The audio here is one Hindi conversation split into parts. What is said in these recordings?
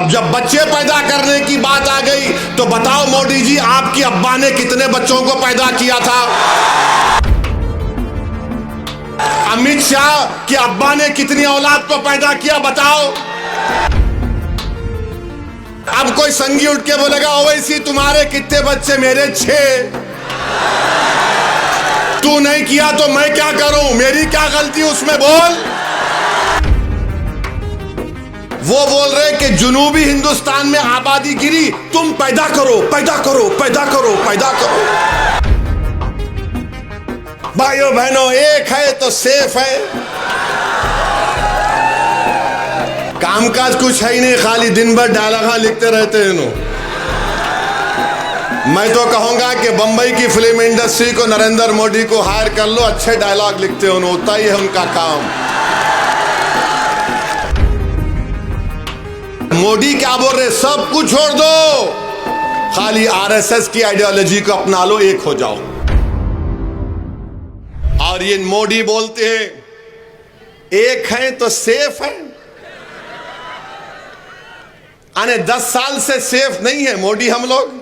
अब जब बच्चे पैदा करने की बात आ गई तो बताओ मोदी जी, आपकी अब्बा ने कितने बच्चों को पैदा किया था? अमित शाह के अब्बा ने कितनी औलाद को पैदा किया, बताओ? अब कोई संगी उठ के बोलेगा ओवैसी तुम्हारे कितने बच्चे? मेरे 6। तू नहीं किया तो मैं क्या करूं? मेरी क्या गलती उसमें, बोल? वो बोल रहे कि जुनूबी हिंदुस्तान में आबादी गिरी, तुम पैदा करो, पैदा करो, पैदा करो, पैदा करो। भाइयों बहनों, एक है तो सेफ है। कामकाज कुछ है ही नहीं, खाली दिन भर डायलॉग लिखते रहते हैं लोग। मैं तो कहूंगा कि बंबई की फिल्म इंडस्ट्री को नरेंद्र मोदी को हायर कर लो, अच्छे डायलॉग लिखते हो, होता ही है उनका काम। मोदी क्या बोल रहे, सब कुछ छोड़ दो, खाली आरएसएस की आइडियोलॉजी को अपना लो, एक हो जाओ। और ये मोदी बोलते हैं एक है तो सेफ है। आने 10 साल से सेफ नहीं है मोदी हम लोग।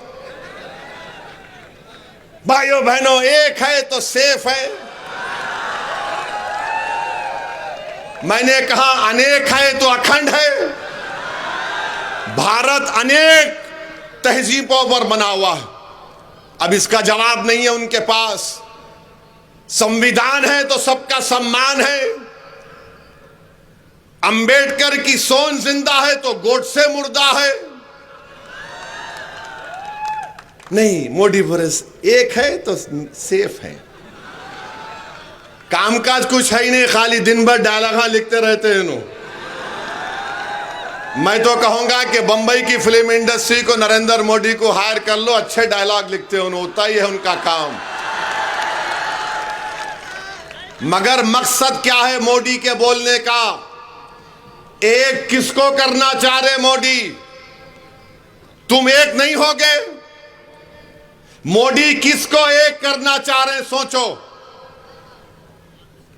भाइयों बहनों, एक है तो सेफ है। मैंने कहा अनेक है तो अखंड है। भारत अनेक तहजीबों पर बना हुआ है। अब इसका जवाब नहीं है उनके पास। संविधान है तो सबका सम्मान है। अंबेडकर की सोच जिंदा है तो गोडसे मुर्दा है। नहीं, मोदी बोरस एक है तो सेफ है। कामकाज कुछ है ही नहीं, खाली दिन भर डायलॉग लिखते रहते हैं लोग। मैं तो कहूंगा कि बंबई की फिल्म इंडस्ट्री को नरेंद्र मोदी को हायर कर लो, अच्छे डायलॉग लिखते हो, होता ही है उनका काम। मगर मकसद क्या है मोदी के बोलने का? एक किसको करना चाह रहे मोदी? तुम एक नहीं होगे। मोदी किसको एक करना चाह रहे, सोचो।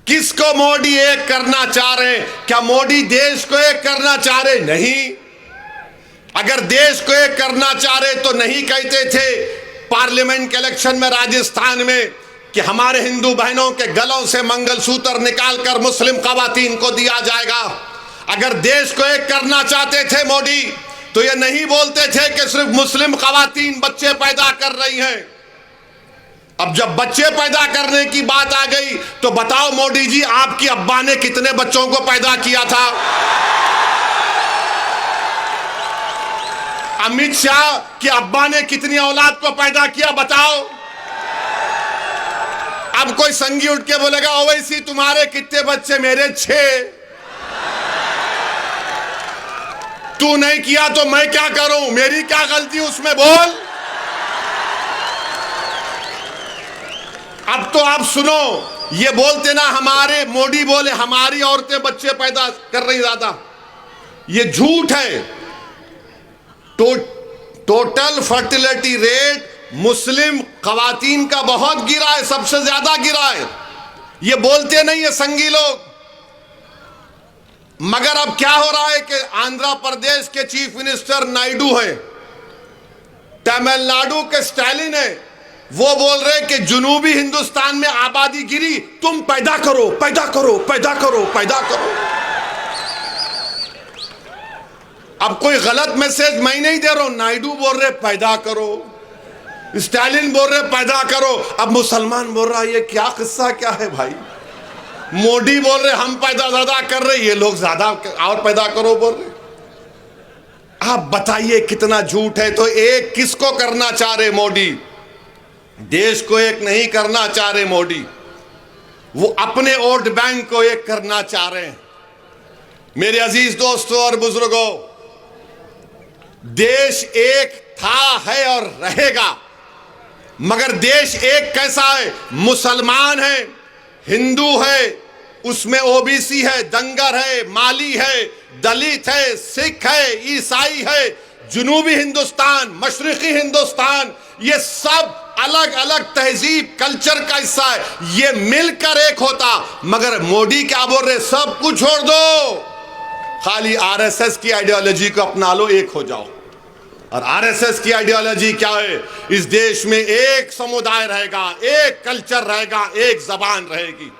किसको मोदी एक करना चाह रहे? क्या मोदी देश को एक करना चाह रहे? नहीं। अगर देश को एक करना चाह रहे तो नहीं कहते थे पार्लियामेंट के इलेक्शन में राजस्थान में कि हमारे हिंदू बहनों के गलों से मंगलसूत्र निकालकर मुस्लिम खवातीन को दिया जाएगा। अगर देश को एक करना चाहते थे मोदी तो ये नहीं बोलते थे कि सिर्फ मुस्लिम खवातीन बच्चे पैदा कर रही हैं। अब जब बच्चे पैदा करने की बात आ गई तो बताओ मोदी जी, आपकी अब्बा ने कितने बच्चों को पैदा किया था? अमित शाह के अब्बा ने कितनी औलाद को पैदा किया, बताओ? अब कोई संगी उठ के बोलेगा ओवैसी तुम्हारे कितने बच्चे? मेरे 6। तू नहीं किया तो मैं क्या करूं? मेरी क्या गलती उसमें, बोल? अब तो आप सुनो, ये बोलते ना हमारे मोदी बोले हमारी औरतें बच्चे पैदा कर रही ज्यादा, ये झूठ है। टोटल फर्टिलिटी रेट मुस्लिम खवातीन का बहुत गिरा है, सबसे ज्यादा गिरा है। ये बोलते नहीं है संगी लोग। मगर अब क्या हो रहा है कि आंध्र प्रदेश के चीफ मिनिस्टर नायडू है, तमिलनाडु के स्टालिन है, वो बोल रहे कि जुनूबी हिंदुस्तान में आबादी गिरी, तुम पैदा करो, पैदा करो, पैदा करो, पैदा करो। अब कोई गलत मैसेज मैं नहीं दे रहा हूं। नायडू बोल रहे पैदा करो, स्टालिन बोल रहे पैदा करो, अब मुसलमान बोल रहा है। ये क्या किस्सा क्या है भाई? मोदी बोल रहे हम पैदा ज्यादा कर रहे, ये लोग ज्यादा और पैदा करो बोल रहे। आप बताइए कितना झूठ है। तो एक किसको करना चाह रहे मोदी? देश को एक नहीं करना चाह रहे मोदी, वो अपने वोट बैंक को एक करना चाह रहे हैं। मेरे अजीज दोस्तों और बुजुर्गों, देश एक था, है और रहेगा। मगर देश एक कैसा है? मुसलमान है, हिंदू है, उसमें ओबीसी है, दंगर है, माली है, दलित है, सिख है, ईसाई है, जुनूबी हिंदुस्तान, मशरिकी हिंदुस्तान, ये सब अलग अलग तहजीब कल्चर का हिस्सा है। ये मिलकर एक होता। मगर मोदी क्या बोल रहे? सब कुछ छोड़ दो, खाली आरएसएस की आइडियोलॉजी को अपना लो, एक हो जाओ। और आरएसएस की आइडियोलॉजी क्या है? इस देश में एक समुदाय रहेगा, एक कल्चर रहेगा, एक जबान रहेगी।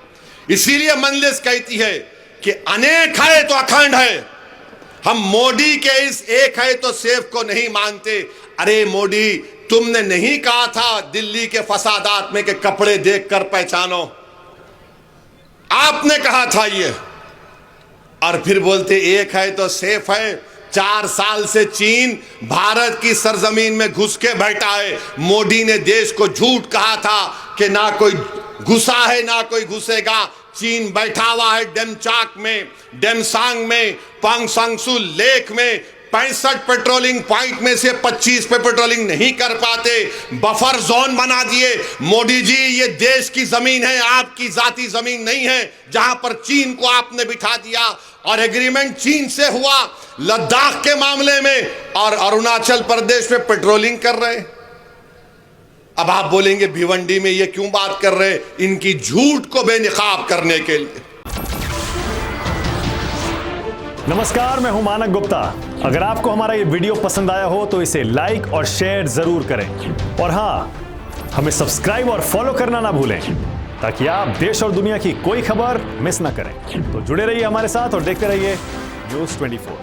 इसीलिए मंजलिस कहती है कि अनेक है तो अखंड है। हम मोदी के इस एक है तो सेफ को नहीं मानते। अरे मोदी, तुमने नहीं कहा था दिल्ली के फसादात में कि कपड़े देखकर पहचानो? आपने कहा था ये, और फिर बोलते एक है तो सेफ है। 4 साल से चीन भारत की सरजमीन में घुस के बैठा है। मोदी ने देश को झूठ कहा था कि ना कोई घुसा है ना कोई घुसेगा। चीन बैठा हुआ है डेमचाक में, डेमसांग में, पांगसांगसू लेक में। 65 पेट्रोलिंग पॉइंट में से 25 पे पेट्रोलिंग नहीं कर पाते, बफर जोन बना दिए। मोदी जी, ये देश की जमीन है, आपकी जाती जमीन नहीं है, जहां पर चीन को आपने बिठा दिया। और एग्रीमेंट चीन से हुआ लद्दाख के मामले में, और अरुणाचल प्रदेश में पेट्रोलिंग कर रहे। अब आप बोलेंगे भिवंडी में ये क्यों बात कर रहे? इनकी झूठ को बेनकाब करने के लिए। नमस्कार, मैं हूं मानक गुप्ता। अगर आपको हमारा ये वीडियो पसंद आया हो तो इसे लाइक और शेयर जरूर करें, और हां, हमें सब्सक्राइब और फॉलो करना ना भूलें ताकि आप देश और दुनिया की कोई खबर मिस ना करें। तो जुड़े रहिए हमारे साथ और देखते रहिए न्यूज़ 24।